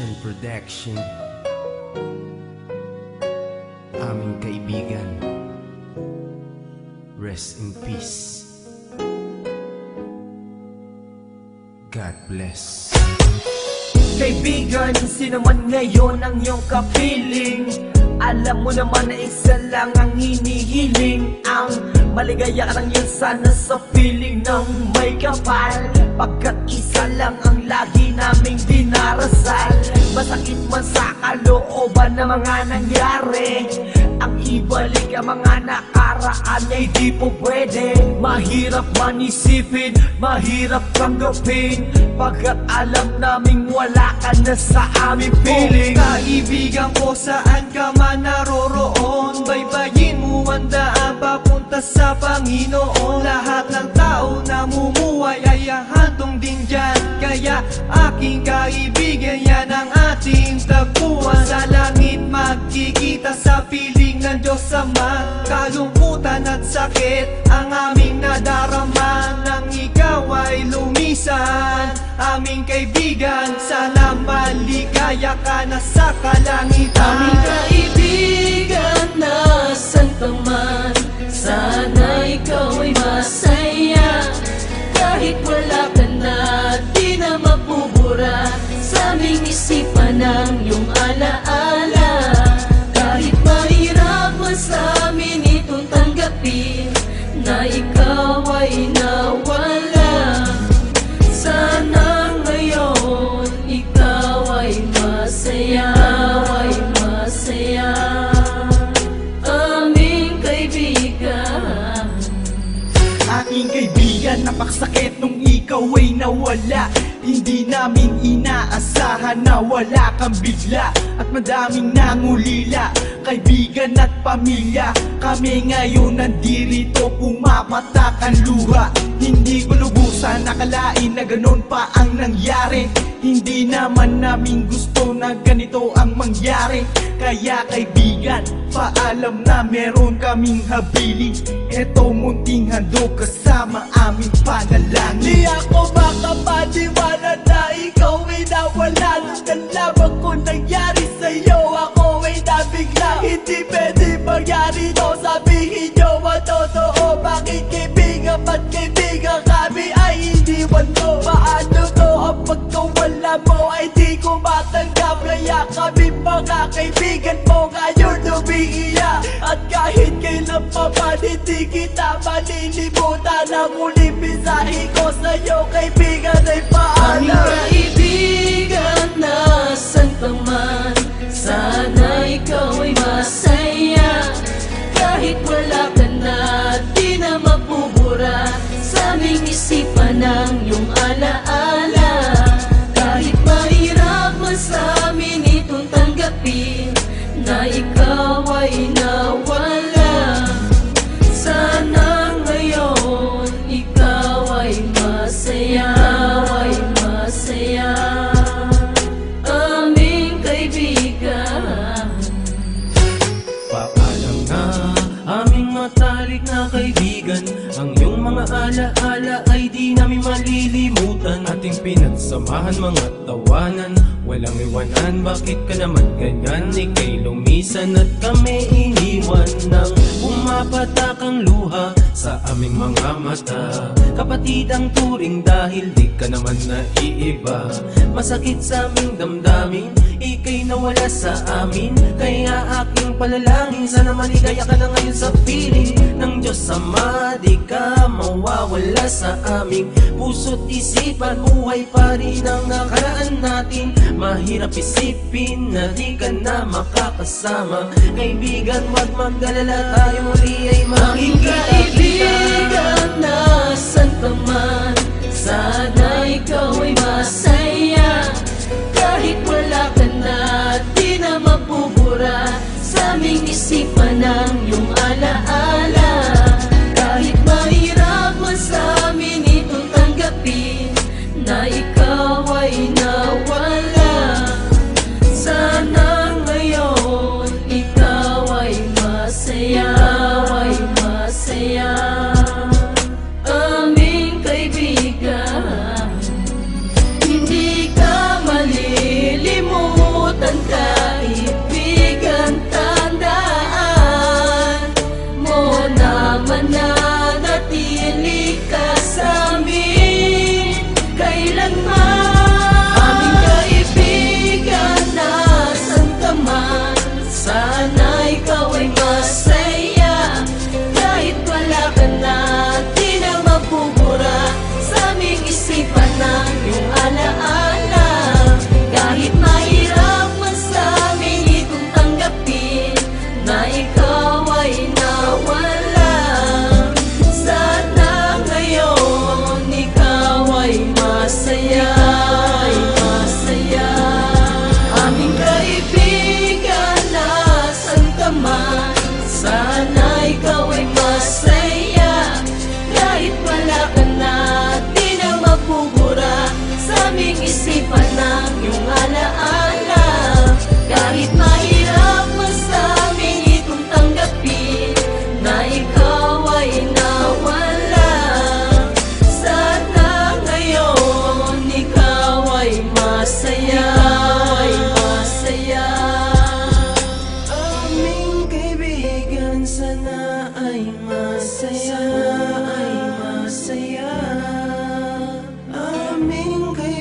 Production aming kaibigan, rest in peace. God bless. Kaibigan, sino man ngayon ang iyong kapiling, alam mo naman na isa lang ang hinihiling. Ang maligaya ka lang yun sana sa feeling ng may kapal, pagkat isa lang ang lagi naming dinarasal. Masakit man sa kalooban na mga nangyari, ang ibalik ang mga nakaraan ay di po pwede. Mahirap man isipin, mahirap tanggapin, pagkat alam naming wala ka na sa aming piling. Kaibigan ko, saan ka man naroroon, baybayin mo ang daan papunta sa Panginoon. Lahat ng tao na mumuhay ay hahantong din dyan, kaya aking kaibigan, yan ang ating tagpuan. Sa langit magkikita sa piling ng Diyos Ama, kalungkutan at sakit ang aming nadarama. Nang ikaw ay lumisan, aming kaibigan, sana maligaya ka na sa kalangitan. Aming kaibigan, nasan ka man, sana ikaw ay masaya. Kahit wala ka na, di na mabubura sa aming isipan ng iyong alaala. Kahit mahirap man sa amin itong tanggapin na ikaw ay nawala, sana ngayon ikaw ay masaya, ay masaya. Aming kaibigan, aking kaibigan, napakasakit nung ikaw ay nawala. Hindi namin inaasahan na wala kang bigla, at madaming nangulila, kaibigan at pamilya. Kami ngayon nandirito, pumapatak ang luha. Hindi ko lubusan nakalain na ganon pa ang nangyari. Hindi naman namin gusto na ganito ang mangyari. Kaya kaibigan, paalam na meron kaming habili. Eto munting handog kasama aming panalangin. Di ako makapaniwala na ikaw ay nawala. Nung nalaman ko nangyari sa'yo, ako ay nabigla. Hindi pwede mangyari to, sabihin nyo ang totoo. Bakit kaibigan, ba't kaibigan kami ay iniwan mo? Paano to ang pagkawala mo ay di ko matanggap? Kaya kami mga kaibigan mo ngayon umiiyak, at kahit kailan pa man hindi kita malilimutan. Ang muling mensahe ko sa'yo kaibigan ay paalam. aming kaibigan, nasan ka man, sana ikaw ay masaya. Kahit wala ka na, di na mabubura sa aming isipan ng iyong alaala. Kahit mahirap man sa amin itong tanggapin na ikaw ay nawala, sana ngayon ikaw ay masaya, ay masaya. Aming kaibigan, Paalam na aming matalik na kaibigan, ang iyong mga alaala ay di namin malilimutan. Ating pinagsamahan mga tawanan, walang iwanan. Bakit ka naman ganyan? Ika'y lumisan at kami iniwan, nang pumapatak ang luha sa aming mga mata. Kapatid ang turing dahil di ka naman naiiba. Masakit sa aming damdamin, ika'y nawala sa amin. Kaya aking palalangin, sana maligaya ka na ngayon sa piling ng Diyos Ama. Di ka mawawala sa aming puso't isipan. Buhay pa rin ang nakaraan natin. Mahirap isipin na di ka na makakasama. Kaibigan, wag magdalala, tayo muli ay aming makikita. kaibigan, nasan ka man, sana ikaw ay masaya. Kahit wala ka na, di na mabubura sa aming isipan ng iyong alaala. Kahit mahirap man sa amin itong tanggapin na ikaw ay nawala, sana ngayon ikaw ay masaya, ay masaya. Aming kaibigan, hindi ka malilimutan. aming kaibigan.